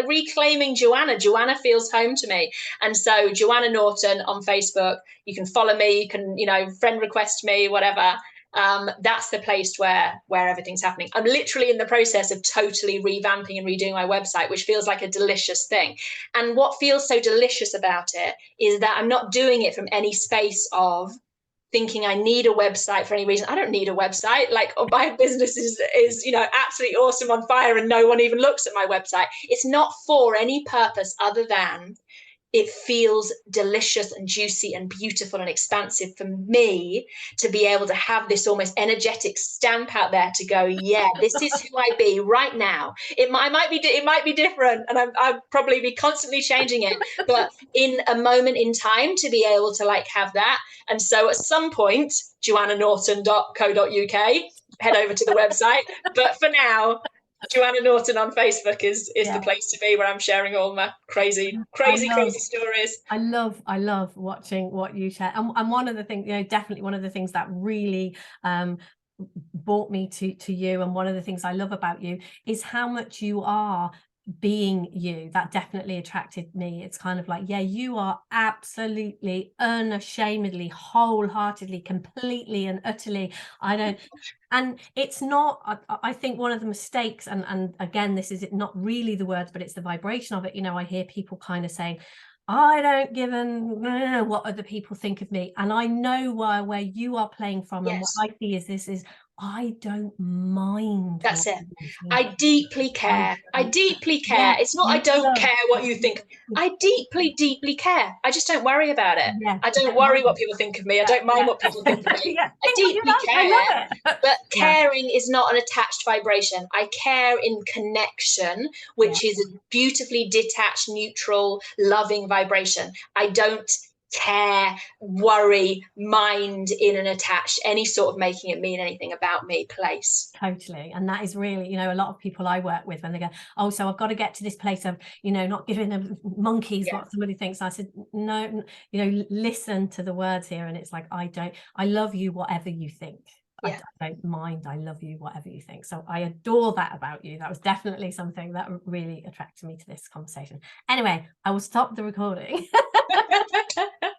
reclaiming Joanna. Joanna feels home to me. And so Joanna Naughton on Facebook, you can follow me, you can, you know, friend request me, whatever. That's the place where everything's happening. I'm literally in the process of totally revamping and redoing my website, which feels like a delicious thing. And what feels so delicious about it is that I'm not doing it from any space of thinking I need a website for any reason. I don't need a website. Like, oh, my business is, you know, absolutely awesome, on fire, and no one even looks at my website. It's not for any purpose other than it feels delicious and juicy and beautiful and expansive for me to be able to have this almost energetic stamp out there to go, yeah, this is who I be right now. It might be different, and I'll probably be constantly changing it, but in a moment in time to be able to like have that. And so at some point, joannanaughton.co.uk, head over to the website. But for now, Joanna Naughton on Facebook is Yeah. the place to be, where I'm sharing all my crazy stories. I love watching what you share. And one of the things, definitely one of the things that really brought me to you, and one of the things I love about you, is how much you are being you. That definitely attracted me. It's kind of like, yeah, you are absolutely, unashamedly, wholeheartedly, completely and utterly. And it's not, I think one of the mistakes, and again, this is not really the words, but it's the vibration of it. I hear people kind of saying, I don't give a what other people think of me. And I know where you are playing from. And what Yes. I see is I don't mind. That's it. I deeply care. I deeply care. Yeah, It's not I you don't love. care what you think. I deeply, deeply care. I just don't worry about it. Yeah, I don't don't worry mind what it. people think of me. I Yeah, don't mind what people think of yeah. me. Yeah, I think what you deeply like. I care. love it. But Yeah, caring is not an attached vibration. I care in connection, yeah, which is a beautifully detached, neutral, loving vibration. I don't care, worry, mind in an attached, any sort of making it mean anything about me place. totally. And that is really, a lot of people I work with, when they go, oh, so I've got to get to this place of, not giving them monkeys Yeah. what somebody thinks. I said, no, listen to the words here. And it's like, I love you, whatever you think. Yeah. I don't mind. I love you, whatever you think. So I adore that about you. That was definitely something that really attracted me to this conversation. Anyway, I will stop the recording.